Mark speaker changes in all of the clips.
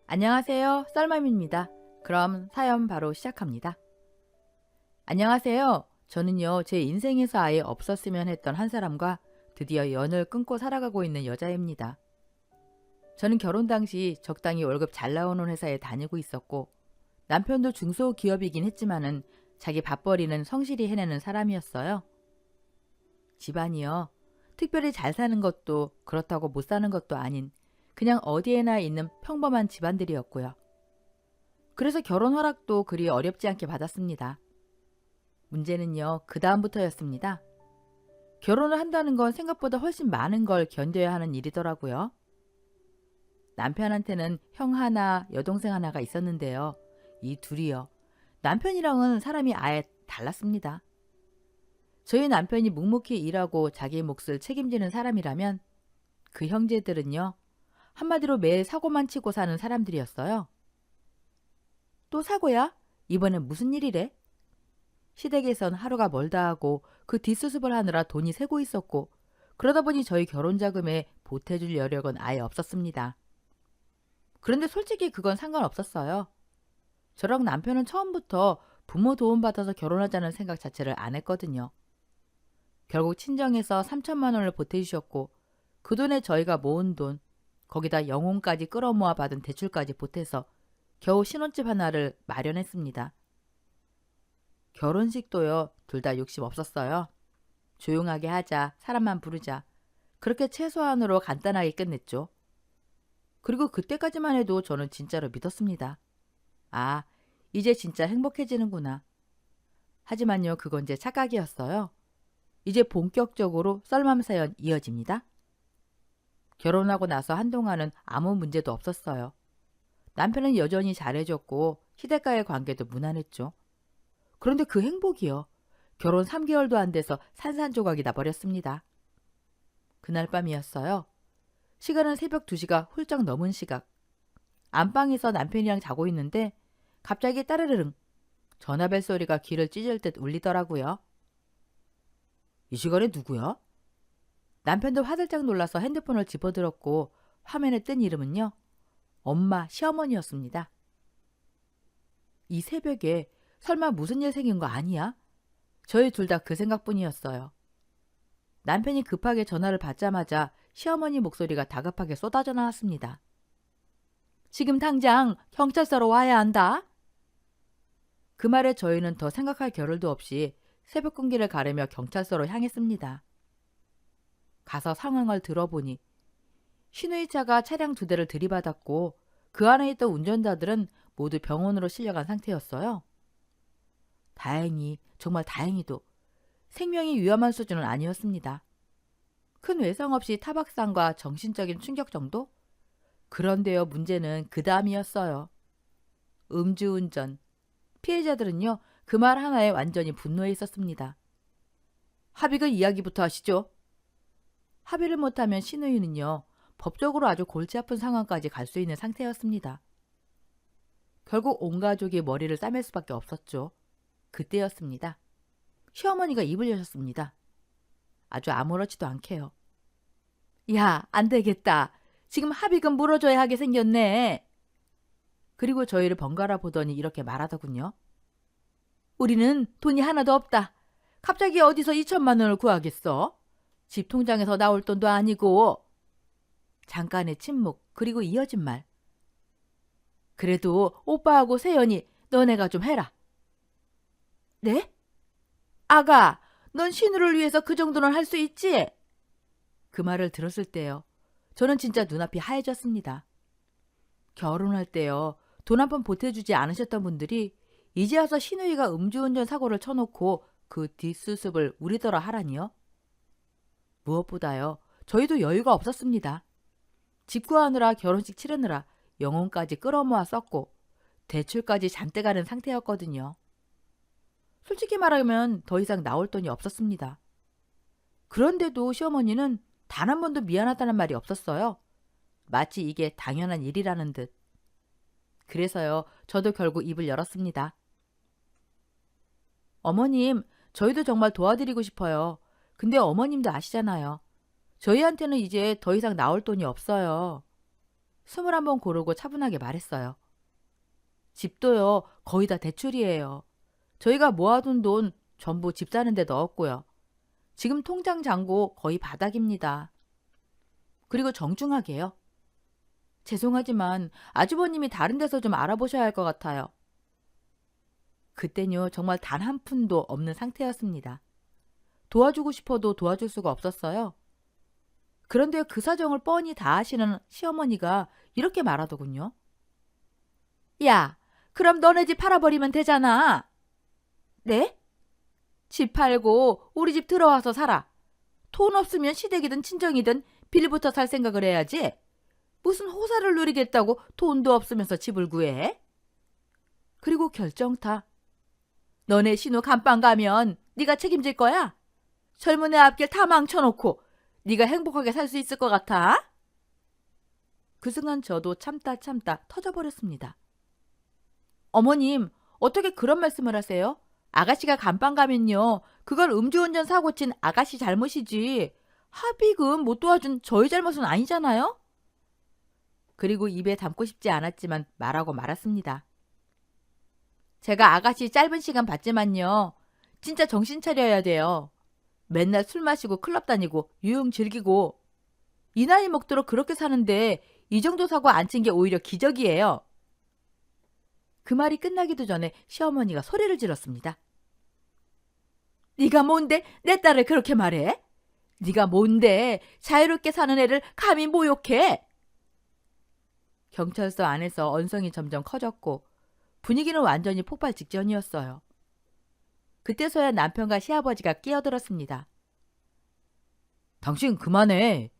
Speaker 1: 안녕하세요. 썰맘입니다. 그럼 사연 바로 시작합니다. 안녕하세요. 저는요, 제 인생에서 아예 없었으면 했던 한 사람과 드디어 연을 끊고 살아가고 있는 여자입니다. 저는 결혼 당시 적당히 월급 잘 나오는 회사에 다니고 있었고, 남편도 중소기업이긴 했지만은 자기 밥벌이는 성실히 해내는 사람이었어요. 집안이요, 특별히 잘 사는 것도 그렇다고 못 사는 것도 아닌 그냥 어디에나 있는 평범한 집안들이었고요. 그래서 결혼 허락도 그리 어렵지 않게 받았습니다. 문제는요, 그 다음부터였습니다. 결혼을 한다는 건 생각보다 훨씬 많은 걸 견뎌야 하는 일이더라고요. 남편한테는 형 하나, 여동생 하나가 있었는데요. 이 둘이요. 남편이랑은 사람이 아예 달랐습니다. 저희 남편이 묵묵히 일하고 자기 몫을 책임지는 사람이라면 그 형제들은요, 한마디로 매일 사고만 치고 사는 사람들이었어요. 또 사고야? 이번엔 무슨 일이래? 시댁에선 하루가 멀다 하고 그 뒷수습을 하느라 돈이 새고 있었고, 그러다 보니 저희 결혼 자금에 보태줄 여력은 아예 없었습니다. 그런데 솔직히 그건 상관없었어요. 저랑 남편은 처음부터 부모 도움받아서 결혼하자는 생각 자체를 안 했거든요. 결국 친정에서 3천만 원을 보태주셨고, 그 돈에 저희가 모은 돈, 거기다 영혼까지 끌어모아 받은 대출까지 보태서 겨우 신혼집 하나를 마련했습니다. 결혼식도요, 둘 다 욕심 없었어요. 조용하게 하자, 사람만 부르자. 그렇게 최소한으로 간단하게 끝냈죠. 그리고 그때까지만 해도 저는 진짜로 믿었습니다. 아, 이제 진짜 행복해지는구나. 하지만요, 그건 제 착각이었어요. 이제 본격적으로 썰맘 사연 이어집니다. 결혼하고 나서 한동안은 아무 문제도 없었어요. 남편은 여전히 잘해줬고 시댁과의 관계도 무난했죠. 그런데 그 행복이요. 결혼 3개월도 안 돼서 산산조각이 나버렸습니다. 그날 밤이었어요. 시간은 새벽 2시가 훌쩍 넘은 시각. 안방에서 남편이랑 자고 있는데 갑자기 따르르릉 전화벨 소리가 귀를 찢을 듯 울리더라고요. 이 시간에 누구야? 남편도 화들짝 놀라서 핸드폰을 집어들었고 화면에 뜬 이름은요. 엄마, 시어머니였습니다. 이 새벽에 설마 무슨 일 생긴 거 아니야? 저희 둘 다 그 생각뿐이었어요. 남편이 급하게 전화를 받자마자 시어머니 목소리가 다급하게 쏟아져 나왔습니다. 지금 당장 경찰서로 와야 한다. 그 말에 저희는 더 생각할 겨를도 없이 새벽 공기를 가르며 경찰서로 향했습니다. 가서 상황을 들어보니 신우이차가 차량 2대를 들이받았고 그 안에 있던 운전자들은 모두 병원으로 실려간 상태였어요. 다행히, 정말 다행히도 생명이 위험한 수준은 아니었습니다. 큰 외상 없이 타박상과 정신적인 충격 정도? 그런데요, 문제는 그 다음이었어요. 음주운전. 피해자들은요, 그 말 하나에 완전히 분노해 있었습니다. 합의금 이야기부터 하시죠. 합의를 못하면 신우이는요, 법적으로 아주 골치 아픈 상황까지 갈 수 있는 상태였습니다. 결국 온 가족이 머리를 싸맬 수밖에 없었죠. 그때였습니다. 시어머니가 입을 여셨습니다. 아주 아무렇지도 않게요. 야, 안 되겠다. 지금 합의금 물어줘야 하게 생겼네. 그리고 저희를 번갈아 보더니 이렇게 말하더군요. 우리는 돈이 하나도 없다. 갑자기 어디서 2천만 원을 구하겠어? 집 통장에서 나올 돈도 아니고. 잠깐의 침묵, 그리고 이어진 말. 그래도 오빠하고 세연이 너네가 좀 해라. 네? 아가, 넌 신우를 위해서 그 정도는 할 수 있지? 그 말을 들었을 때요. 저는 진짜 눈앞이 하얘졌습니다. 결혼할 때요. 돈 한 번 보태주지 않으셨던 분들이 이제 와서 신우이가 음주운전 사고를 쳐놓고 그 뒷수습을 우리더러 하라니요. 무엇보다요. 저희도 여유가 없었습니다. 집 구하느라 결혼식 치르느라 영혼까지 끌어모아 썼고 대출까지 잔뜩 가는 상태였거든요. 솔직히 말하면 더 이상 나올 돈이 없었습니다. 그런데도 시어머니는 단 한 번도 미안하다는 말이 없었어요. 마치 이게 당연한 일이라는 듯. 그래서요, 저도 결국 입을 열었습니다. 어머님, 저희도 정말 도와드리고 싶어요. 근데 어머님도 아시잖아요. 저희한테는 이제 더 이상 나올 돈이 없어요. 21번 고르고 차분하게 말했어요. 집도요, 거의 다 대출이에요. 저희가 모아둔 돈 전부 집 사는 데 넣었고요. 지금 통장 잔고 거의 바닥입니다. 그리고 정중하게요. 죄송하지만 아주버님이 다른 데서 좀 알아보셔야 할 것 같아요. 그땐요, 정말 단 한 푼도 없는 상태였습니다. 도와주고 싶어도 도와줄 수가 없었어요. 그런데 그 사정을 뻔히 다 아시는 시어머니가 이렇게 말하더군요. 야, 그럼 너네 집 팔아버리면 되잖아. 네? 집 팔고 우리 집 들어와서 살아. 돈 없으면 시댁이든 친정이든 빌부터 살 생각을 해야지. 무슨 호사를 누리겠다고 돈도 없으면서 집을 구해? 그리고 결정타. 너네 신우 감방 가면 네가 책임질 거야? 젊은 애 앞길 다 망쳐놓고 네가 행복하게 살 수 있을 것 같아? 그 순간 저도 참다 터져버렸습니다. 어머님, 어떻게 그런 말씀을 하세요? 아가씨가 감방 가면요. 그걸 음주운전 사고 친 아가씨 잘못이지. 합의금 못 도와준 저희 잘못은 아니잖아요? 그리고 입에 담고 싶지 않았지만 말하고 말았습니다. 제가 아가씨 짧은 시간 봤지만요. 진짜 정신 차려야 돼요. 맨날 술 마시고 클럽 다니고 유흥 즐기고 이 나이 먹도록 그렇게 사는데 이 정도 사고 안 친 게 오히려 기적이에요. 그 말이 끝나기도 전에 시어머니가 소리를 질렀습니다. 네가 뭔데 내 딸을 그렇게 말해? 네가 뭔데 자유롭게 사는 애를 감히 모욕해? 경찰서 안에서 언성이 점점 커졌고 분위기는 완전히 폭발 직전이었어요. 그때서야 남편과 시아버지가 끼어들었습니다. 당신 그만해.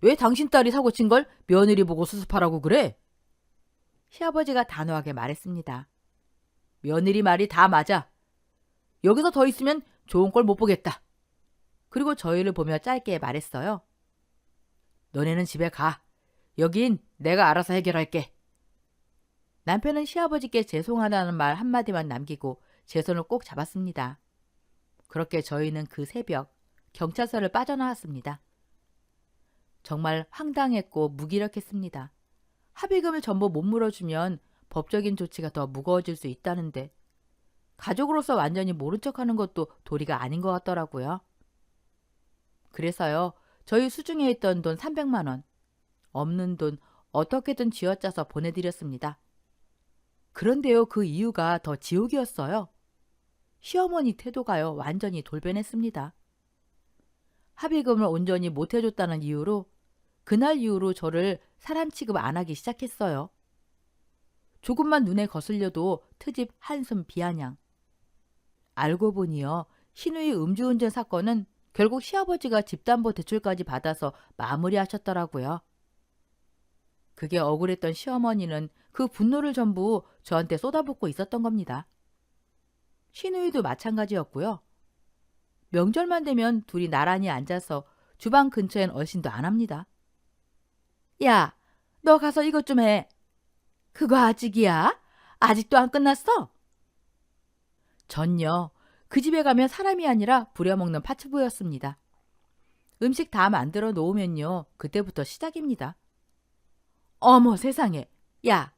Speaker 1: 왜 당신 딸이 사고 친 걸 며느리 보고 수습하라고 그래? 시아버지가 단호하게 말했습니다. 며느리 말이 다 맞아. 여기서 더 있으면 좋은 걸 못 보겠다. 그리고 저희를 보며 짧게 말했어요. 너네는 집에 가. 여긴 내가 알아서 해결할게. 남편은 시아버지께 죄송하다는 말 한마디만 남기고 제 손을 꼭 잡았습니다. 그렇게 저희는 그 새벽 경찰서를 빠져나왔습니다. 정말 황당했고 무기력했습니다. 합의금을 전부 못 물어주면 법적인 조치가 더 무거워질 수 있다는데 가족으로서 완전히 모른 척하는 것도 도리가 아닌 것 같더라고요. 그래서요. 저희 수중에 있던 돈 300만 원, 없는 돈 어떻게든 쥐어짜서 보내드렸습니다. 그런데요. 그 이유가 더 지옥이었어요. 시어머니 태도가요. 완전히 돌변했습니다. 합의금을 온전히 못 해줬다는 이유로 그날 이후로 저를 사람 취급 안 하기 시작했어요. 조금만 눈에 거슬려도 트집 한숨 비아냥. 알고 보니요. 신우이 음주운전 사건은 결국 시아버지가 집담보 대출까지 받아서 마무리하셨더라고요. 그게 억울했던 시어머니는 그 분노를 전부 저한테 쏟아붓고 있었던 겁니다. 신우이도 마찬가지였고요. 명절만 되면 둘이 나란히 앉아서 주방 근처엔 얼씬도 안 합니다. 야, 너 가서 이것 좀 해. 그거 아직이야? 아직도 안 끝났어? 전요. 그 집에 가면 사람이 아니라 부려먹는 파츠부였습니다. 음식 다 만들어 놓으면요. 그때부터 시작입니다. 어머 세상에. 야,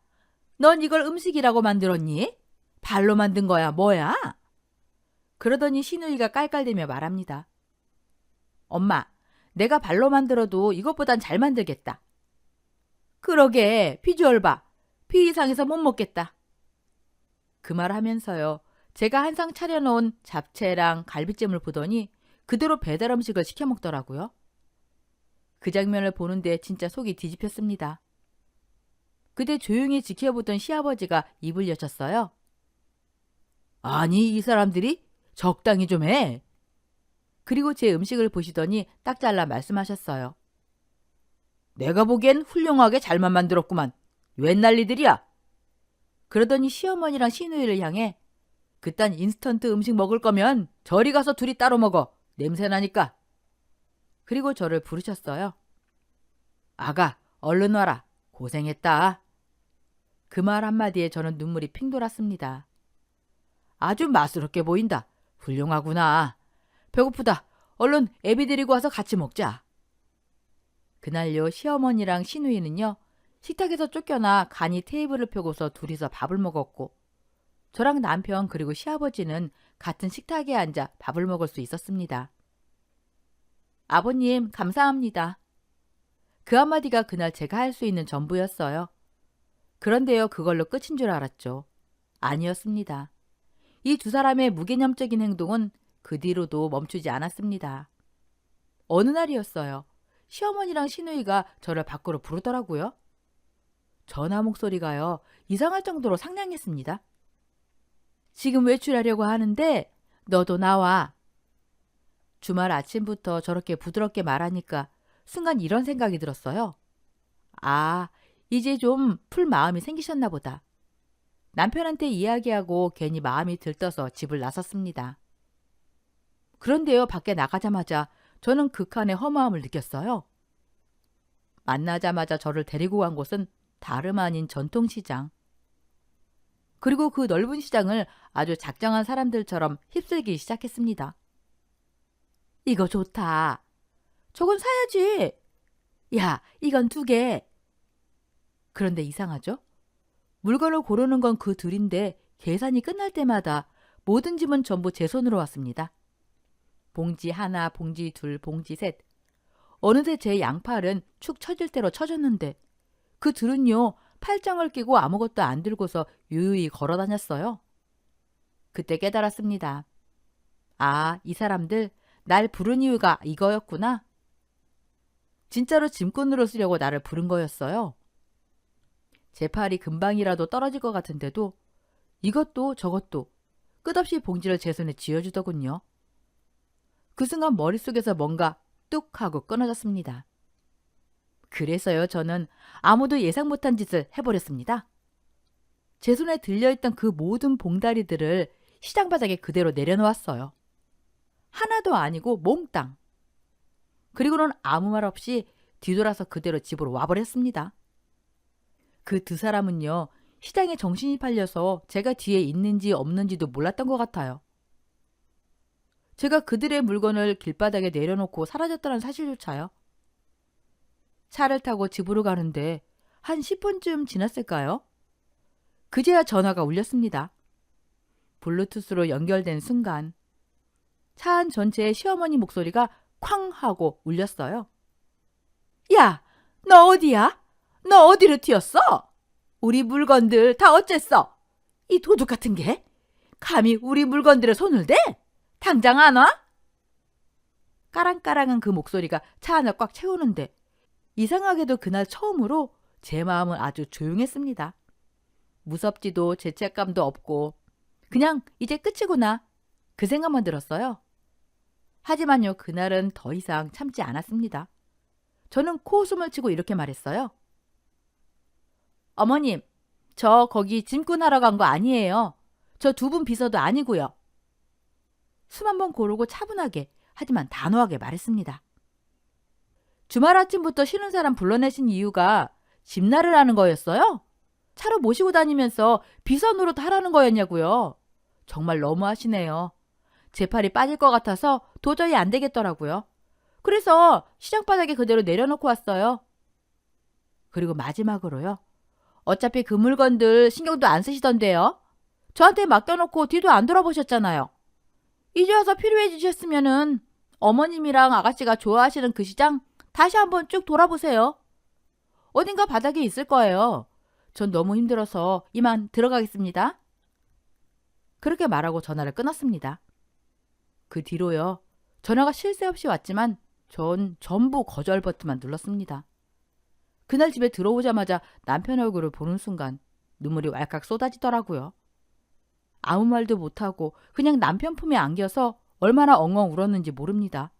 Speaker 1: 넌 이걸 음식이라고 만들었니? 발로 만든 거야 뭐야? 그러더니 시누이가 깔깔대며 말합니다. 엄마, 내가 발로 만들어도 이것보단 잘 만들겠다. 그러게, 비주얼 봐. 비 이상해서 못 먹겠다. 그 말 하면서요. 제가 한상 차려놓은 잡채랑 갈비찜을 보더니 그대로 배달 음식을 시켜 먹더라고요. 그 장면을 보는데 진짜 속이 뒤집혔습니다. 그때 조용히 지켜보던 시아버지가 입을 여셨어요. 아니, 이 사람들이 적당히 좀 해. 그리고 제 음식을 보시더니 딱 잘라 말씀하셨어요. 내가 보기엔 훌륭하게 잘만 만들었구만. 웬 난리들이야. 그러더니 시어머니랑 시누이를 향해 그딴 인스턴트 음식 먹을 거면 저리 가서 둘이 따로 먹어. 냄새나니까. 그리고 저를 부르셨어요. 아가, 얼른 와라. 고생했다. 그 말 한마디에 저는 눈물이 핑 돌았습니다. 아주 맛스럽게 보인다. 훌륭하구나. 배고프다. 얼른 애비 데리고 와서 같이 먹자. 그날요 시어머니랑 시누이는요 식탁에서 쫓겨나 간이 테이블을 펴고서 둘이서 밥을 먹었고 저랑 남편 그리고 시아버지는 같은 식탁에 앉아 밥을 먹을 수 있었습니다. 아버님, 감사합니다. 그 한마디가 그날 제가 할 수 있는 전부였어요. 그런데요, 그걸로 끝인 줄 알았죠. 아니었습니다. 이 두 사람의 무개념적인 행동은 그 뒤로도 멈추지 않았습니다. 어느 날이었어요. 시어머니랑 시누이가 저를 밖으로 부르더라고요. 전화 목소리가요, 이상할 정도로 상냥했습니다. 지금 외출하려고 하는데 너도 나와. 주말 아침부터 저렇게 부드럽게 말하니까 순간 이런 생각이 들었어요. 아, 이제 좀 풀 마음이 생기셨나 보다. 남편한테 이야기하고 괜히 마음이 들떠서 집을 나섰습니다. 그런데요, 밖에 나가자마자 저는 극한의 허무함을 느꼈어요. 만나자마자 저를 데리고 간 곳은 다름 아닌 전통시장. 그리고 그 넓은 시장을 아주 작정한 사람들처럼 휩쓸기 시작했습니다. 이거 좋다. 저건 사야지. 야, 이건 2개. 그런데 이상하죠? 물건을 고르는 건 그 둘인데 계산이 끝날 때마다 모든 짐은 전부 제 손으로 왔습니다. 봉지 하나, 봉지 둘, 봉지 셋. 어느새 제 양팔은 축 처질 대로 처졌는데 그 둘은요, 팔짱을 끼고 아무것도 안 들고서 유유히 걸어 다녔어요. 그때 깨달았습니다. 아, 이 사람들 날 부른 이유가 이거였구나. 진짜로 짐꾼으로 쓰려고 나를 부른 거였어요. 제 팔이 금방이라도 떨어질 것 같은데도 이것도 저것도 끝없이 봉지를 제 손에 쥐어주더군요. 그 순간 머릿속에서 뭔가 뚝 하고 끊어졌습니다. 그래서요, 저는 아무도 예상 못한 짓을 해버렸습니다. 제 손에 들려있던 그 모든 봉다리들을 시장 바닥에 그대로 내려놓았어요. 하나도 아니고 몽땅. 그리고는 아무 말 없이 뒤돌아서 그대로 집으로 와버렸습니다. 그 두 사람은요, 시장에 정신이 팔려서 제가 뒤에 있는지 없는지도 몰랐던 것 같아요. 제가 그들의 물건을 길바닥에 내려놓고 사라졌다는 사실조차요. 차를 타고 집으로 가는데 한 10분쯤 지났을까요? 그제야 전화가 울렸습니다. 블루투스로 연결된 순간 차 안 전체에 시어머니 목소리가 쾅 하고 울렸어요. 야, 너 어디야? 너 어디로 튀었어? 우리 물건들 다 어쨌어? 이 도둑 같은 게? 감히 우리 물건들에 손을 대? 당장 안 와? 까랑까랑한 그 목소리가 차 안을 꽉 채우는데 이상하게도 그날 처음으로 제 마음은 아주 조용했습니다. 무섭지도 죄책감도 없고 그냥 이제 끝이구나 그 생각만 들었어요. 하지만요, 그날은 더 이상 참지 않았습니다. 저는 코웃음을 치고 이렇게 말했어요. 어머님, 저 거기 짐꾼 하러 간 거 아니에요. 저 2분 비서도 아니고요. 숨 한번 고르고 차분하게 하지만 단호하게 말했습니다. 주말 아침부터 쉬는 사람 불러내신 이유가 집날을 하는 거였어요? 차로 모시고 다니면서 비서 노릇 하라는 거였냐고요? 정말 너무하시네요. 제 팔이 빠질 것 같아서 도저히 안 되겠더라고요. 그래서 시장 바닥에 그대로 내려놓고 왔어요. 그리고 마지막으로요. 어차피 그 물건들 신경도 안 쓰시던데요. 저한테 맡겨놓고 뒤도 안 돌아보셨잖아요. 이제 와서 필요해지셨으면은 어머님이랑 아가씨가 좋아하시는 그 시장 다시 한번 쭉 돌아보세요. 어딘가 바닥에 있을 거예요. 전 너무 힘들어서 이만 들어가겠습니다. 그렇게 말하고 전화를 끊었습니다. 그 뒤로요. 전화가 쉴 새 없이 왔지만 전 전부 거절 버튼만 눌렀습니다. 그날 집에 들어오자마자 남편 얼굴을 보는 순간 눈물이 왈칵 쏟아지더라고요. 아무 말도 못하고 그냥 남편 품에 안겨서 얼마나 엉엉 울었는지 모릅니다.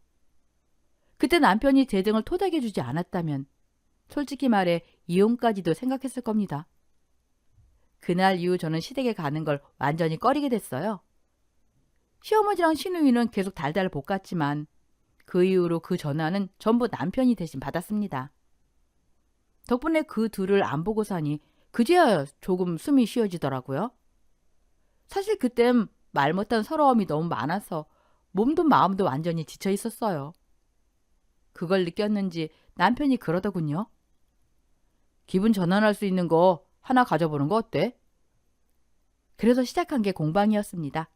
Speaker 1: 그때 남편이 제 등을 토닥여주지 않았다면 솔직히 말해 이혼까지도 생각했을 겁니다. 그날 이후 저는 시댁에 가는 걸 완전히 꺼리게 됐어요. 시어머니랑 시누이는 계속 달달 볶았지만 그 이후로 그 전화는 전부 남편이 대신 받았습니다. 덕분에 그 둘을 안 보고 사니 그제야 조금 숨이 쉬어지더라고요. 사실 그땐 말 못한 서러움이 너무 많아서 몸도 마음도 완전히 지쳐 있었어요. 그걸 느꼈는지 남편이 그러더군요. 기분 전환할 수 있는 거 하나 가져보는 거 어때? 그래서 시작한 게 공방이었습니다.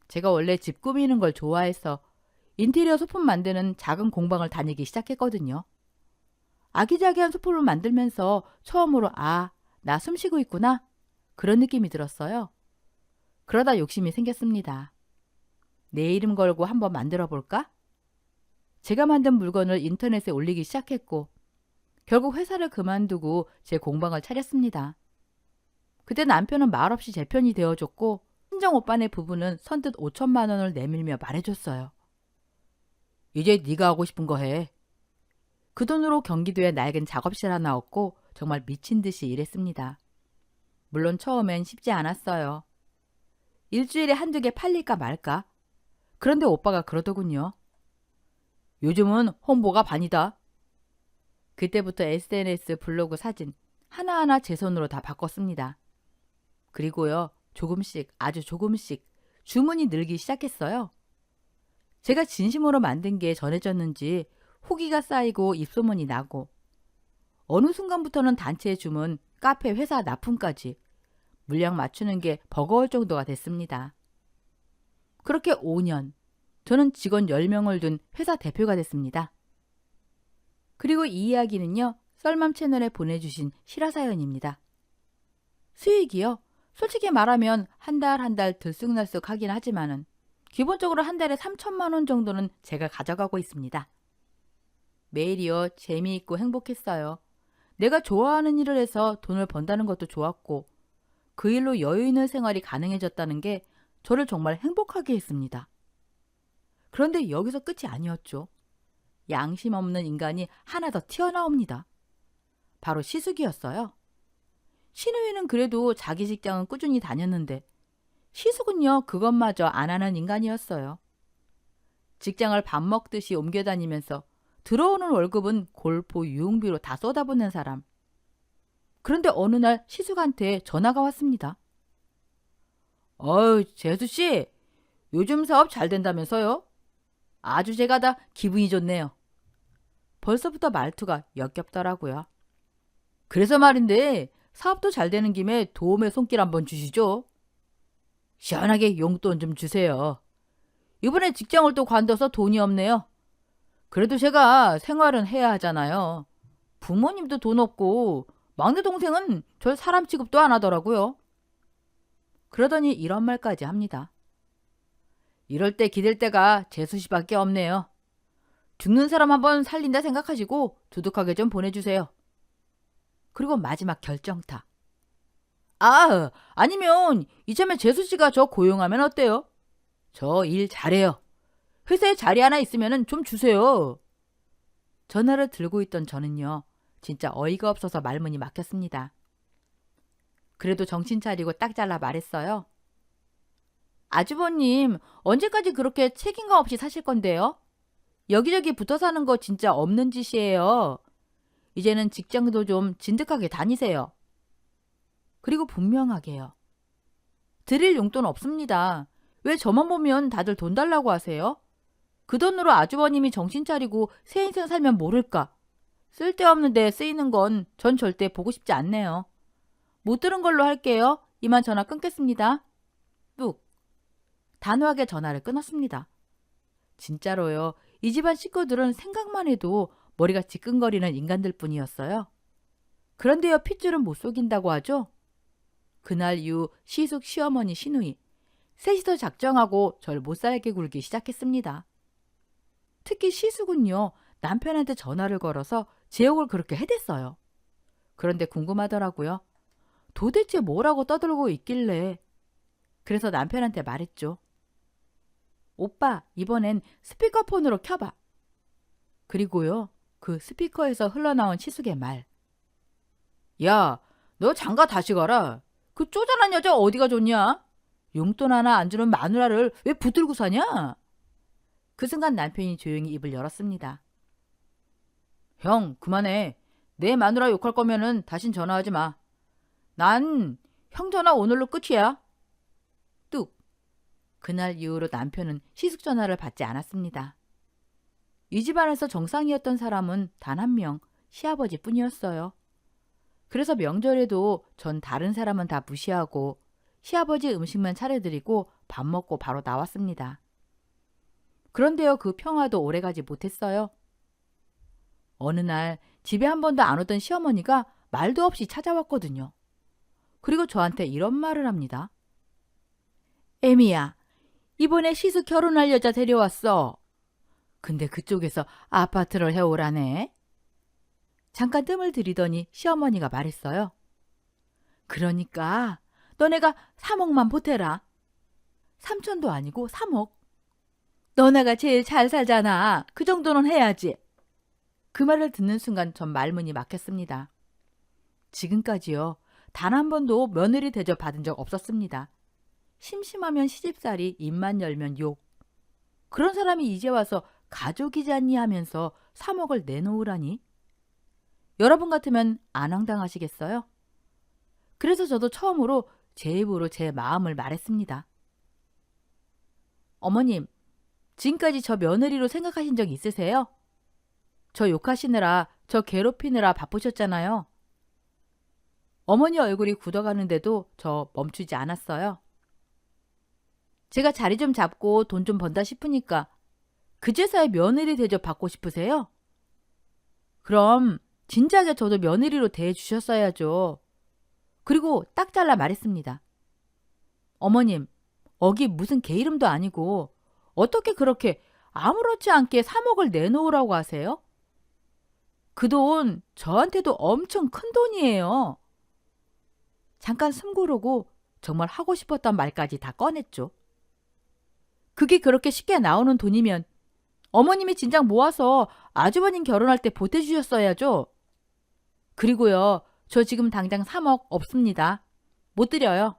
Speaker 1: 제가 원래 집 꾸미는 걸 좋아해서 인테리어 소품 만드는 작은 공방을 다니기 시작했거든요. 아기자기한 소품을 만들면서 처음으로 나 숨쉬고 있구나. 그런 느낌이 들었어요. 그러다 욕심이 생겼습니다. 내 이름 걸고 한번 만들어 볼까? 제가 만든 물건을 인터넷에 올리기 시작했고 결국 회사를 그만두고 제 공방을 차렸습니다. 그때 남편은 말없이 제 편이 되어줬고 친정 오빠네 부부는 선뜻 5천만 원을 내밀며 말해줬어요. 이제 네가 하고 싶은 거 해. 그 돈으로 경기도에 낡은 작업실 하나 얻고 정말 미친 듯이 일했습니다. 물론 처음엔 쉽지 않았어요. 일주일에 한두 개 팔릴까 말까? 그런데 오빠가 그러더군요. 요즘은 홍보가 반이다. 그때부터 SNS, 블로그, 사진 하나하나 제 손으로 다 바꿨습니다. 그리고요, 조금씩 아주 조금씩 주문이 늘기 시작했어요. 제가 진심으로 만든 게 전해졌는지 후기가 쌓이고 입소문이 나고 어느 순간부터는 단체 주문, 카페, 회사 납품까지 물량 맞추는 게 버거울 정도가 됐습니다. 그렇게 5년, 저는 직원 10명을 둔 회사 대표가 됐습니다. 그리고 이 이야기는요, 썰맘 채널에 보내주신 실화사연입니다. 수익이요? 솔직히 말하면 한 달 한 달 들쑥날쑥 하긴 하지만은 기본적으로 한 달에 3천만 원 정도는 제가 가져가고 있습니다. 매일이요, 재미있고 행복했어요. 내가 좋아하는 일을 해서 돈을 번다는 것도 좋았고 그 일로 여유 있는 생활이 가능해졌다는 게 저를 정말 행복하게 했습니다. 그런데 여기서 끝이 아니었죠. 양심 없는 인간이 하나 더 튀어나옵니다. 바로 시숙이었어요. 신우이는 그래도 자기 직장은 꾸준히 다녔는데 시숙은요, 그것마저 안 하는 인간이었어요. 직장을 밥 먹듯이 옮겨 다니면서 들어오는 월급은 골프 유흥비로 다 쏟아붓는 사람. 그런데 어느 날 시숙한테 전화가 왔습니다. 재수씨, 요즘 사업 잘 된다면서요? 아주 제가 다 기분이 좋네요. 벌써부터 말투가 역겹더라고요. 그래서 말인데 사업도 잘 되는 김에 도움의 손길 한번 주시죠. 시원하게 용돈 좀 주세요. 이번에 직장을 또 관둬서 돈이 없네요. 그래도 제가 생활은 해야 하잖아요. 부모님도 돈 없고 막내 동생은 절 사람 취급도 안 하더라고요. 그러더니 이런 말까지 합니다. 이럴 때 기댈 때가 재수씨밖에 없네요. 죽는 사람 한번 살린다 생각하시고 두둑하게 좀 보내주세요. 그리고 마지막 결정타. 아니면 이참에 재수씨가 저 고용하면 어때요? 저 일 잘해요. 회사에 자리 하나 있으면 좀 주세요. 전화를 들고 있던 저는요, 진짜 어이가 없어서 말문이 막혔습니다. 그래도 정신 차리고 딱 잘라 말했어요. 아주버님, 언제까지 그렇게 책임감 없이 사실 건데요? 여기저기 붙어 사는 거 진짜 없는 짓이에요. 이제는 직장도 좀 진득하게 다니세요. 그리고 분명하게요. 드릴 용돈 없습니다. 왜 저만 보면 다들 돈 달라고 하세요? 그 돈으로 아주버님이 정신 차리고 새 인생 살면 모를까. 쓸데없는 데 쓰이는 건 전 절대 보고 싶지 않네요. 못 들은 걸로 할게요. 이만 전화 끊겠습니다. 뚝. 단호하게 전화를 끊었습니다. 진짜로요. 이 집안 식구들은 생각만 해도 머리가 지끈거리는 인간들 뿐이었어요. 그런데요, 핏줄은 못 속인다고 하죠. 그날 이후 시숙, 시어머니, 시누이 셋이서 작정하고 절 못살게 굴기 시작했습니다. 특히 시숙은요, 남편한테 전화를 걸어서 제 욕을 그렇게 해댔어요. 그런데 궁금하더라고요. 도대체 뭐라고 떠들고 있길래. 그래서 남편한테 말했죠. 오빠, 이번엔 스피커폰으로 켜봐. 그리고요, 그 스피커에서 흘러나온 시숙의 말. 야, 너 장가 다시 가라. 그 쪼잔한 여자 어디가 좋냐? 용돈 하나 안 주는 마누라를 왜 붙들고 사냐? 그 순간 남편이 조용히 입을 열었습니다. 형, 그만해. 내 마누라 욕할 거면은 다신 전화하지 마. 난 형 전화 오늘로 끝이야. 뚝. 그날 이후로 남편은 시숙 전화를 받지 않았습니다. 이 집안에서 정상이었던 사람은 단 한 명, 시아버지뿐이었어요. 그래서 명절에도 전 다른 사람은 다 무시하고 시아버지 음식만 차려드리고 밥 먹고 바로 나왔습니다. 그런데요, 그 평화도 오래가지 못했어요. 어느 날 집에 한 번도 안 오던 시어머니가 말도 없이 찾아왔거든요. 그리고 저한테 이런 말을 합니다. 애미야, 이번에 시수 결혼할 여자 데려왔어. 근데 그쪽에서 아파트를 해오라네. 잠깐 뜸을 들이더니 시어머니가 말했어요. 그러니까 너네가 3억만 보태라. 3천도 아니고 3억. 너네가 제일 잘 살잖아. 그 정도는 해야지. 그 말을 듣는 순간 전 말문이 막혔습니다. 지금까지요. 단 한 번도 며느리 대접 받은 적 없었습니다. 심심하면 시집살이, 입만 열면 욕. 그런 사람이 이제 와서 가족이잖니 하면서 3억을 내놓으라니? 여러분 같으면 안 황당하시겠어요? 그래서 저도 처음으로 제 입으로 제 마음을 말했습니다. 어머님, 지금까지 저 며느리로 생각하신 적 있으세요? 저 욕하시느라, 저 괴롭히느라 바쁘셨잖아요. 어머니 얼굴이 굳어가는데도 저 멈추지 않았어요. 제가 자리 좀 잡고 돈 좀 번다 싶으니까 그제서야 며느리 대접 받고 싶으세요? 그럼 진작에 저도 며느리로 대해주셨어야죠. 그리고 딱 잘라 말했습니다. 어머님, 어기 무슨 개 이름도 아니고 어떻게 그렇게 아무렇지 않게 3억을 내놓으라고 하세요? 그 돈 저한테도 엄청 큰 돈이에요. 잠깐 숨 고르고 정말 하고 싶었던 말까지 다 꺼냈죠. 그게 그렇게 쉽게 나오는 돈이면 어머님이 진작 모아서 아주버님 결혼할 때 보태주셨어야죠. 그리고요, 저 지금 당장 3억 없습니다. 못 드려요.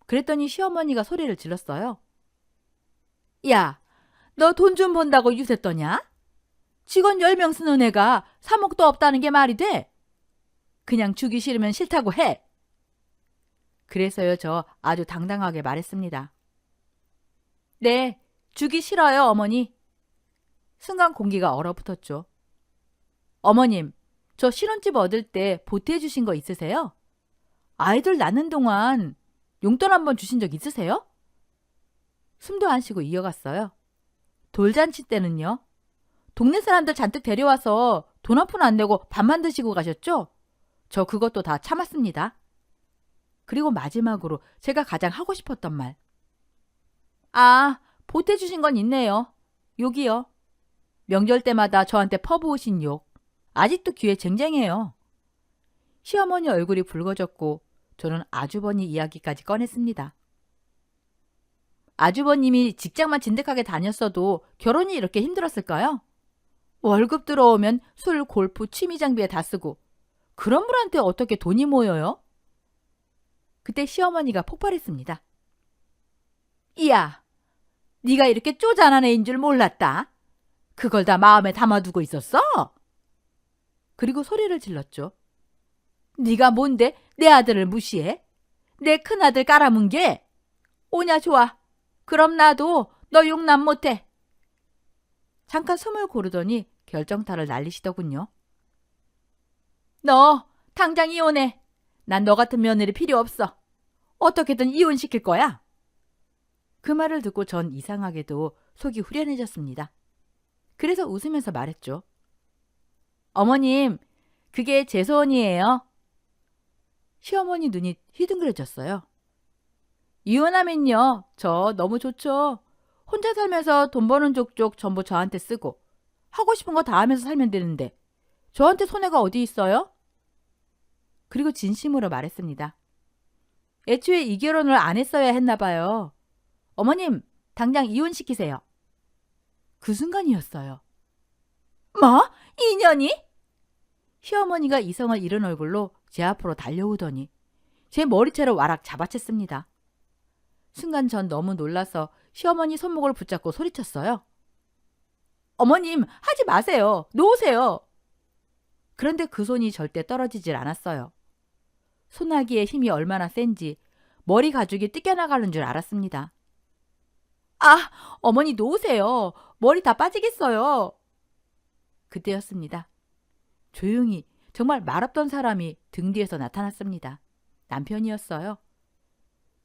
Speaker 1: 그랬더니 시어머니가 소리를 질렀어요. 야, 너 돈 좀 번다고 유세 떠냐? 직원 10명 쓰는 애가 3억도 없다는 게 말이 돼? 그냥 주기 싫으면 싫다고 해. 그래서요, 저 아주 당당하게 말했습니다. 네, 주기 싫어요, 어머니. 순간 공기가 얼어붙었죠. 어머님, 저 신혼집 얻을 때 보태주신 거 있으세요? 아이들 낳는 동안 용돈 한번 주신 적 있으세요? 숨도 안 쉬고 이어갔어요. 돌잔치 때는요? 동네 사람들 잔뜩 데려와서 돈 한 푼 안 내고 밥만 드시고 가셨죠? 저 그것도 다 참았습니다. 그리고 마지막으로 제가 가장 하고 싶었던 말. 아, 보태주신 건 있네요. 욕이요. 명절 때마다 저한테 퍼부으신 욕. 아직도 귀에 쟁쟁해요. 시어머니 얼굴이 붉어졌고 저는 아주버니 이야기까지 꺼냈습니다. 아주버님이 직장만 진득하게 다녔어도 결혼이 이렇게 힘들었을까요? 월급 들어오면 술, 골프, 취미 장비에 다 쓰고 그런 분한테 어떻게 돈이 모여요? 그때 시어머니가 폭발했습니다. 이야, 네가 이렇게 쪼잔한 애인 줄 몰랐다. 그걸 다 마음에 담아두고 있었어? 그리고 소리를 질렀죠. 네가 뭔데 내 아들을 무시해? 내 큰아들 깔아뭉개? 오냐 좋아. 그럼 나도 너 용납 못해. 잠깐 숨을 고르더니 결정타를 날리시더군요. 너 당장 이혼해. 난 너 같은 며느리 필요 없어. 어떻게든 이혼시킬 거야. 그 말을 듣고 전 이상하게도 속이 후련해졌습니다. 그래서 웃으면서 말했죠. 어머님, 그게 제 소원이에요. 시어머니 눈이 휘둥그레졌어요. 이혼하면요, 저 너무 좋죠. 혼자 살면서 돈 버는 족족 전부 저한테 쓰고 하고 싶은 거 다 하면서 살면 되는데 저한테 손해가 어디 있어요? 그리고 진심으로 말했습니다. 애초에 이 결혼을 안 했어야 했나 봐요. 어머님, 당장 이혼시키세요. 그 순간이었어요. 뭐? 인연이? 시어머니가 이성을 잃은 얼굴로 제 앞으로 달려오더니 제 머리채를 와락 잡아챘습니다. 순간 전 너무 놀라서 시어머니 손목을 붙잡고 소리쳤어요. 어머님, 하지 마세요. 놓으세요. 그런데 그 손이 절대 떨어지질 않았어요. 소나기의 힘이 얼마나 센지 머리 가죽이 뜯겨나가는 줄 알았습니다. 아, 어머니 놓으세요. 머리 다 빠지겠어요. 그때였습니다. 조용히 정말 말없던 사람이 등 뒤에서 나타났습니다. 남편이었어요.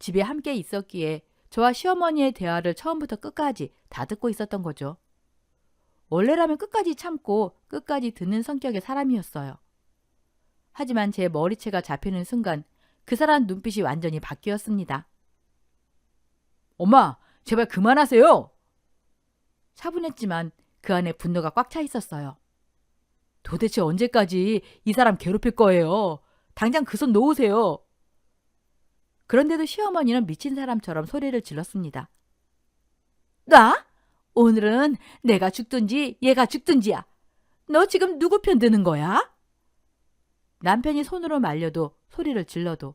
Speaker 1: 집에 함께 있었기에 저와 시어머니의 대화를 처음부터 끝까지 다 듣고 있었던 거죠. 원래라면 끝까지 참고 끝까지 듣는 성격의 사람이었어요. 하지만 제 머리채가 잡히는 순간 그 사람 눈빛이 완전히 바뀌었습니다. 엄마, 제발 그만하세요! 차분했지만 그 안에 분노가 꽉 차 있었어요. 도대체 언제까지 이 사람 괴롭힐 거예요? 당장 그 손 놓으세요. 그런데도 시어머니는 미친 사람처럼 소리를 질렀습니다. 나? 오늘은 내가 죽든지 얘가 죽든지야. 너 지금 누구 편 드는 거야? 남편이 손으로 말려도 소리를 질러도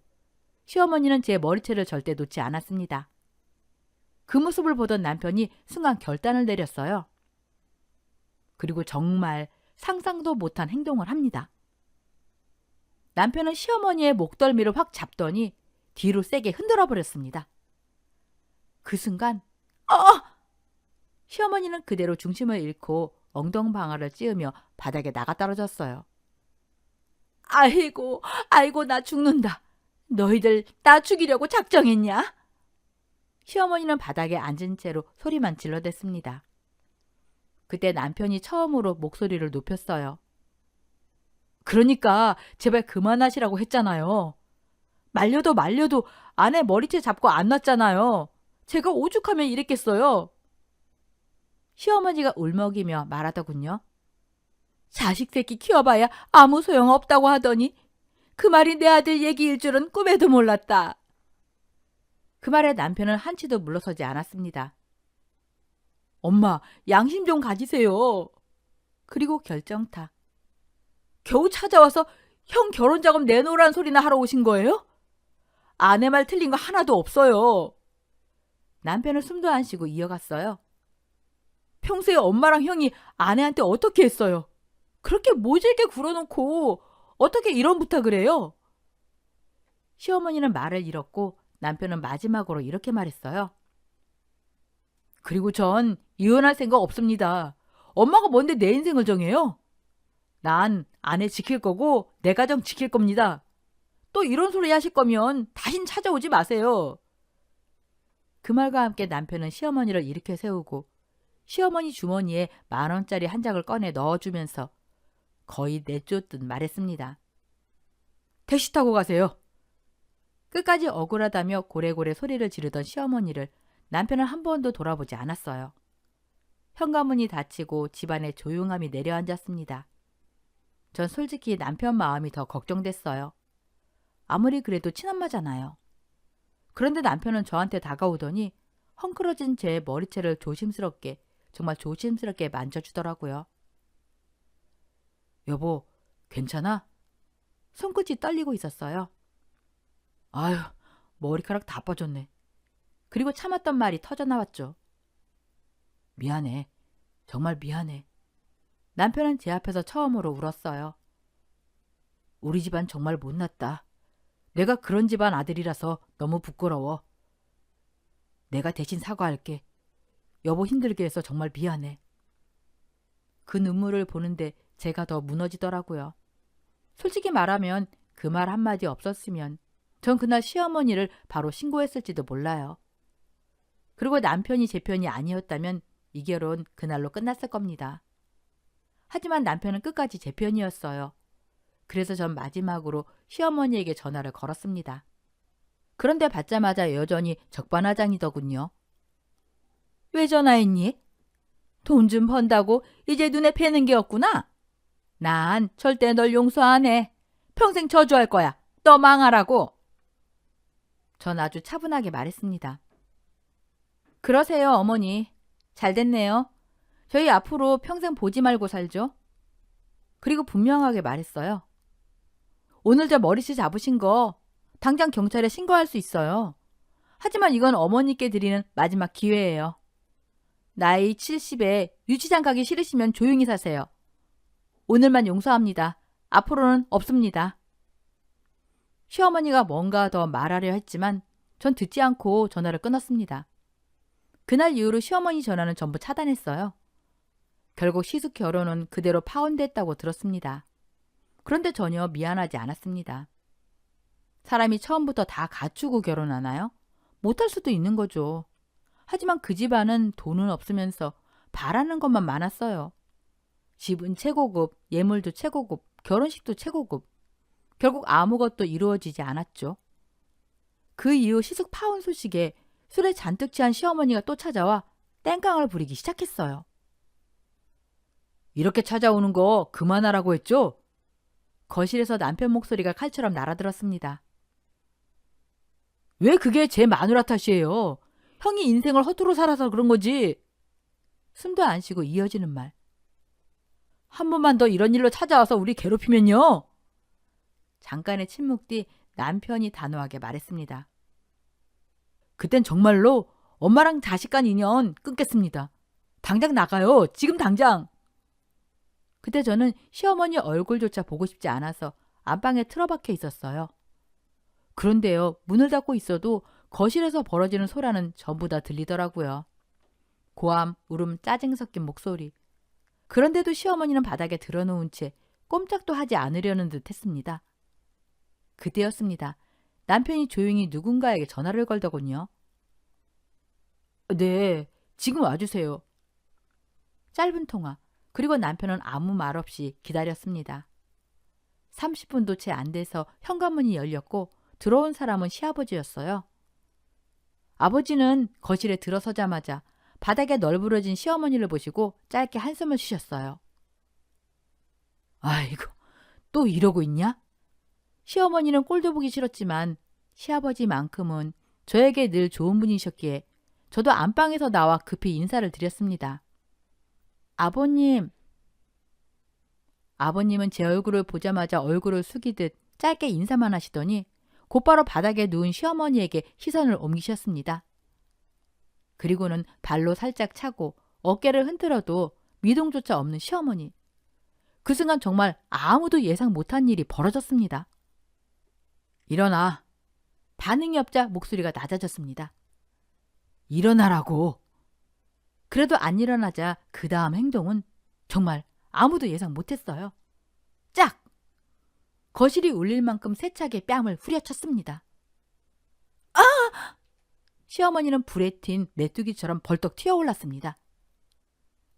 Speaker 1: 시어머니는 제 머리채를 절대 놓지 않았습니다. 그 모습을 보던 남편이 순간 결단을 내렸어요. 그리고 정말 상상도 못한 행동을 합니다. 남편은 시어머니의 목덜미를 확 잡더니 뒤로 세게 흔들어 버렸습니다. 그 순간 시어머니는 그대로 중심을 잃고 엉덩방아를 찧으며 바닥에 나가 떨어졌어요. 아이고 나 죽는다. 너희들 나 죽이려고 작정했냐? 시어머니는 바닥에 앉은 채로 소리만 질러댔습니다. 그때 남편이 처음으로 목소리를 높였어요. 그러니까 제발 그만하시라고 했잖아요. 말려도 아내 머리채 잡고 안 놨잖아요. 제가 오죽하면 이랬겠어요. 시어머니가 울먹이며 말하더군요. 자식 새끼 키워봐야 아무 소용없다고 하더니 그 말이 내 아들 얘기일 줄은 꿈에도 몰랐다. 그 말에 남편은 한치도 물러서지 않았습니다. 엄마, 양심 좀 가지세요. 그리고 결정타. 겨우 찾아와서 형 결혼 자금 내놓으라는 소리나 하러 오신 거예요? 아내 말 틀린 거 하나도 없어요. 남편은 숨도 안 쉬고 이어갔어요. 평소에 엄마랑 형이 아내한테 어떻게 했어요? 그렇게 모질게 굴어놓고 어떻게 이런 부탁을 해요? 시어머니는 말을 잃었고 남편은 마지막으로 이렇게 말했어요. 그리고 전 이혼할 생각 없습니다. 엄마가 뭔데 내 인생을 정해요? 난 아내 지킬 거고 내 가정 지킬 겁니다. 또 이런 소리 하실 거면 다신 찾아오지 마세요. 그 말과 함께 남편은 시어머니를 일으켜 세우고 시어머니 주머니에 10,000원짜리 한 장을 꺼내 넣어주면서 거의 내쫓듯 말했습니다. 택시 타고 가세요. 끝까지 억울하다며 고래고래 소리를 지르던 시어머니를 남편은 한 번도 돌아보지 않았어요. 현관문이 닫히고 집안에 조용함이 내려앉았습니다. 전 솔직히 남편 마음이 더 걱정됐어요. 아무리 그래도 친엄마잖아요. 그런데 남편은 저한테 다가오더니 헝클어진 제 머리채를 정말 조심스럽게 만져주더라고요. 여보, 괜찮아? 손끝이 떨리고 있었어요. 아휴, 머리카락 다 빠졌네. 그리고 참았던 말이 터져나왔죠. 미안해. 정말 미안해. 남편은 제 앞에서 처음으로 울었어요. 우리 집안 정말 못났다. 내가 그런 집안 아들이라서 너무 부끄러워. 내가 대신 사과할게. 여보 힘들게 해서 정말 미안해. 그 눈물을 보는데 제가 더 무너지더라고요. 솔직히 말하면 그 말 한마디 없었으면 전 그날 시어머니를 바로 신고했을지도 몰라요. 그리고 남편이 제 편이 아니었다면 이 결혼 그날로 끝났을 겁니다. 하지만 남편은 끝까지 제 편이었어요. 그래서 전 마지막으로 시어머니에게 전화를 걸었습니다. 그런데 받자마자 여전히 적반하장이더군요. 왜 전화했니? 돈 좀 번다고 이제 눈에 뵈는 게 없구나. 난 절대 널 용서 안 해. 평생 저주할 거야. 너 망하라고. 전 아주 차분하게 말했습니다. 그러세요, 어머니. 잘 됐네요. 저희 앞으로 평생 보지 말고 살죠. 그리고 분명하게 말했어요. 오늘 저 머리채 잡으신 거 당장 경찰에 신고할 수 있어요. 하지만 이건 어머니께 드리는 마지막 기회예요. 나이 70에 유치장 가기 싫으시면 조용히 사세요. 오늘만 용서합니다. 앞으로는 없습니다. 시어머니가 뭔가 더 말하려 했지만 전 듣지 않고 전화를 끊었습니다. 그날 이후로 시어머니 전화는 전부 차단했어요. 결국 시숙 결혼은 그대로 파혼됐다고 들었습니다. 그런데 전혀 미안하지 않았습니다. 사람이 처음부터 다 갖추고 결혼하나요? 못할 수도 있는 거죠. 하지만 그 집안은 돈은 없으면서 바라는 것만 많았어요. 집은 최고급, 예물도 최고급, 결혼식도 최고급. 결국 아무것도 이루어지지 않았죠. 그 이후 시숙 파혼 소식에 술에 잔뜩 취한 시어머니가 또 찾아와 땡깡을 부리기 시작했어요. 이렇게 찾아오는 거 그만하라고 했죠? 거실에서 남편 목소리가 칼처럼 날아들었습니다. 왜 그게 제 마누라 탓이에요? 형이 인생을 허투루 살아서 그런 거지. 숨도 안 쉬고 이어지는 말. 한 번만 더 이런 일로 찾아와서 우리 괴롭히면요. 잠깐의 침묵 뒤 남편이 단호하게 말했습니다. 그땐 정말로 엄마랑 자식 간 인연 끊겠습니다. 당장 나가요. 지금 당장. 그때 저는 시어머니 얼굴조차 보고 싶지 않아서 안방에 틀어박혀 있었어요. 그런데요, 문을 닫고 있어도 거실에서 벌어지는 소란은 전부 다 들리더라고요. 고함, 울음, 짜증 섞인 목소리. 그런데도 시어머니는 바닥에 드러놓은 채 꼼짝도 하지 않으려는 듯 했습니다. 그때였습니다. 남편이 조용히 누군가에게 전화를 걸더군요. 네, 지금 와주세요. 짧은 통화. 그리고 남편은 아무 말 없이 기다렸습니다. 30분도 채 안 돼서 현관문이 열렸고 들어온 사람은 시아버지였어요. 아버지는 거실에 들어서자마자 바닥에 널브러진 시어머니를 보시고 짧게 한숨을 쉬셨어요. 아이고, 또 이러고 있냐? 시어머니는 꼴도 보기 싫었지만 시아버지만큼은 저에게 늘 좋은 분이셨기에 저도 안방에서 나와 급히 인사를 드렸습니다. 아버님. 아버님은 제 얼굴을 보자마자 얼굴을 숙이듯 짧게 인사만 하시더니 곧바로 바닥에 누운 시어머니에게 시선을 옮기셨습니다. 그리고는 발로 살짝 차고 어깨를 흔들어도 미동조차 없는 시어머니. 그 순간 정말 아무도 예상 못한 일이 벌어졌습니다. 일어나. 반응이 없자 목소리가 낮아졌습니다. 일어나라고. 그래도 안 일어나자 그 다음 행동은 정말 아무도 예상 못했어요. 짝! 거실이 울릴 만큼 세차게 뺨을 후려쳤습니다. 아! 시어머니는 불에 튄 메뚜기처럼 벌떡 튀어올랐습니다.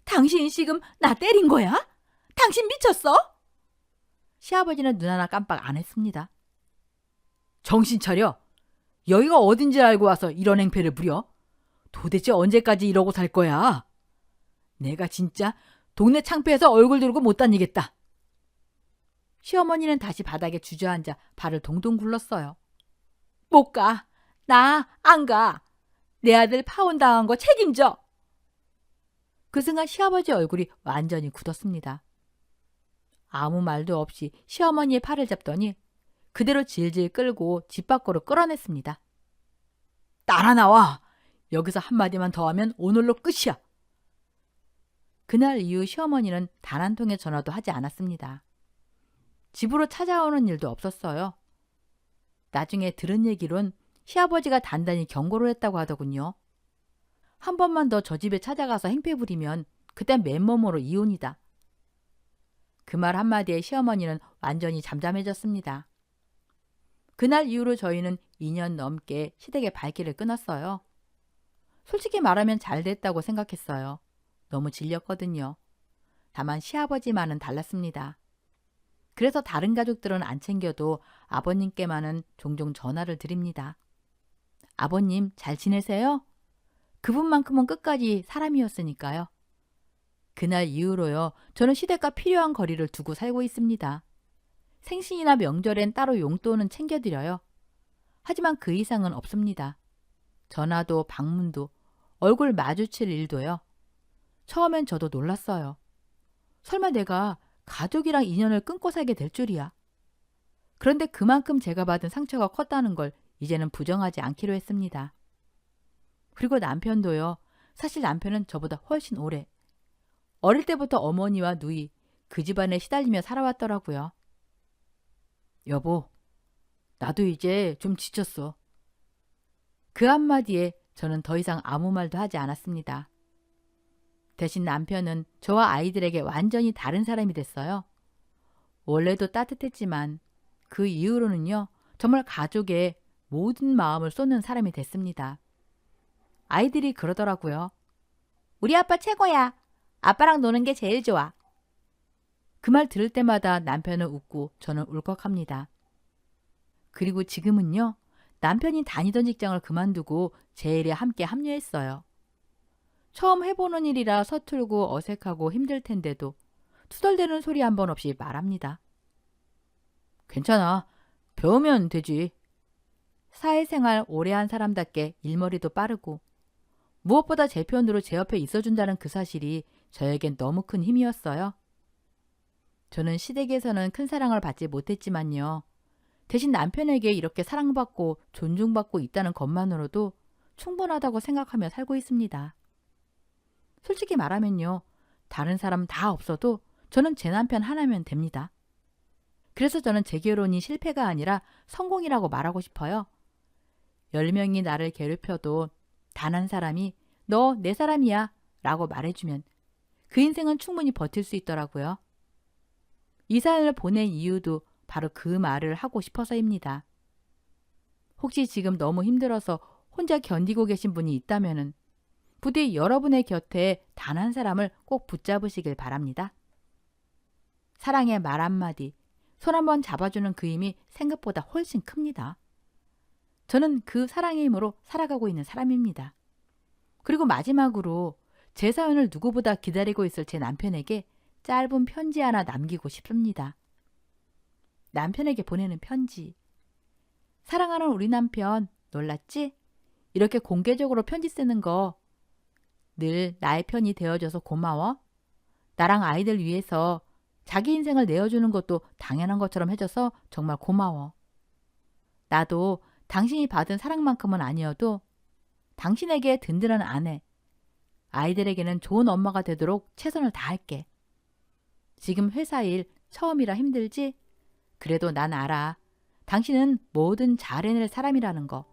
Speaker 1: 당신 지금 나 때린 거야? 당신 미쳤어? 시아버지는 눈 하나 깜빡 안 했습니다. 정신 차려. 여기가 어딘지 알고 와서 이런 행패를 부려? 도대체 언제까지 이러고 살 거야? 내가 진짜 동네 창피해서 얼굴 들고 못 다니겠다. 시어머니는 다시 바닥에 주저앉아 발을 동동 굴렀어요. 못 가. 나 안 가. 내 아들 파혼당한 거 책임져. 그 순간 시아버지 얼굴이 완전히 굳었습니다. 아무 말도 없이 시어머니의 팔을 잡더니 그대로 질질 끌고 집 밖으로 끌어냈습니다. 따라 나와. 여기서 한마디만 더 하면 오늘로 끝이야. 그날 이후 시어머니는 단 한 통의 전화도 하지 않았습니다. 집으로 찾아오는 일도 없었어요. 나중에 들은 얘기론 시아버지가 단단히 경고를 했다고 하더군요. 한 번만 더 저 집에 찾아가서 행패 부리면 그땐 맨몸으로 이혼이다. 그 말 한마디에 시어머니는 완전히 잠잠해졌습니다. 그날 이후로 저희는 2년 넘게 시댁의 발길을 끊었어요. 솔직히 말하면 잘 됐다고 생각했어요. 너무 질렸거든요. 다만 시아버지만은 달랐습니다. 그래서 다른 가족들은 안 챙겨도 아버님께만은 종종 전화를 드립니다. 아버님 잘 지내세요? 그분만큼은 끝까지 사람이었으니까요. 그날 이후로요. 저는 시댁과 필요한 거리를 두고 살고 있습니다. 생신이나 명절엔 따로 용돈은 챙겨드려요. 하지만 그 이상은 없습니다. 전화도 방문도 얼굴 마주칠 일도요. 처음엔 저도 놀랐어요. 설마 내가 가족이랑 인연을 끊고 살게 될 줄이야. 그런데 그만큼 제가 받은 상처가 컸다는 걸 이제는 부정하지 않기로 했습니다. 그리고 남편도요. 사실 남편은 저보다 훨씬 오래. 어릴 때부터 어머니와 누이, 그 집안에 시달리며 살아왔더라고요. 여보, 나도 이제 좀 지쳤어. 그 한마디에 저는 더 이상 아무 말도 하지 않았습니다. 대신 남편은 저와 아이들에게 완전히 다른 사람이 됐어요. 원래도 따뜻했지만 그 이후로는요, 정말 가족의 모든 마음을 쏟는 사람이 됐습니다. 아이들이 그러더라고요. 우리 아빠 최고야. 아빠랑 노는 게 제일 좋아. 그 말 들을 때마다 남편은 웃고 저는 울컥합니다. 그리고 지금은요, 남편이 다니던 직장을 그만두고 제 일에 함께 합류했어요. 처음 해보는 일이라 서툴고 어색하고 힘들 텐데도 투덜대는 소리 한 번 없이 말합니다. 괜찮아. 배우면 되지. 사회생활 오래 한 사람답게 일머리도 빠르고 무엇보다 제 편으로 제 옆에 있어준다는 그 사실이 저에겐 너무 큰 힘이었어요. 저는 시댁에서는 큰 사랑을 받지 못했지만요. 대신 남편에게 이렇게 사랑받고 존중받고 있다는 것만으로도 충분하다고 생각하며 살고 있습니다. 솔직히 말하면요. 다른 사람 다 없어도 저는 제 남편 하나면 됩니다. 그래서 저는 제 결혼이 실패가 아니라 성공이라고 말하고 싶어요. 10명이 나를 괴롭혀도 단 한 사람이 너 내 사람이야 라고 말해주면 그 인생은 충분히 버틸 수 있더라고요. 이 사연을 보낸 이유도 바로 그 말을 하고 싶어서입니다. 혹시 지금 너무 힘들어서 혼자 견디고 계신 분이 있다면 부디 여러분의 곁에 단 한 사람을 꼭 붙잡으시길 바랍니다. 사랑의 말 한마디, 손 한번 잡아주는 그 힘이 생각보다 훨씬 큽니다. 저는 그 사랑의 힘으로 살아가고 있는 사람입니다. 그리고 마지막으로 제 사연을 누구보다 기다리고 있을 제 남편에게 짧은 편지 하나 남기고 싶습니다. 남편에게 보내는 편지. 사랑하는 우리 남편, 놀랐지? 이렇게 공개적으로 편지 쓰는 거 늘 나의 편이 되어줘서 고마워. 나랑 아이들 위해서 자기 인생을 내어주는 것도 당연한 것처럼 해줘서 정말 고마워. 나도 당신이 받은 사랑만큼은 아니어도 당신에게 든든한 아내, 아이들에게는 좋은 엄마가 되도록 최선을 다할게. 지금 회사 일 처음이라 힘들지? 그래도 난 알아. 당신은 뭐든 잘 해낼 사람이라는 거.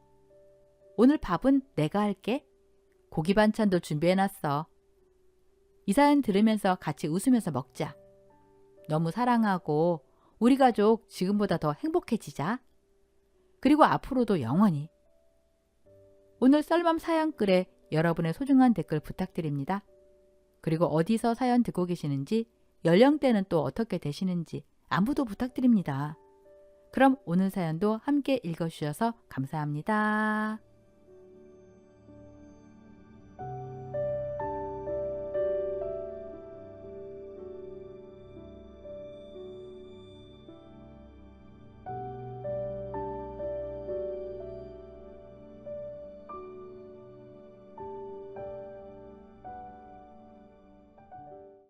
Speaker 1: 오늘 밥은 내가 할게. 고기 반찬도 준비해놨어. 이 사연 들으면서 같이 웃으면서 먹자. 너무 사랑하고 우리 가족 지금보다 더 행복해지자. 그리고 앞으로도 영원히. 오늘 썰맘 사연글에 여러분의 소중한 댓글 부탁드립니다. 그리고 어디서 사연 듣고 계시는지, 연령대는 또 어떻게 되시는지 안부도 부탁드립니다. 그럼 오늘 사연도 함께 읽어주셔서 감사합니다.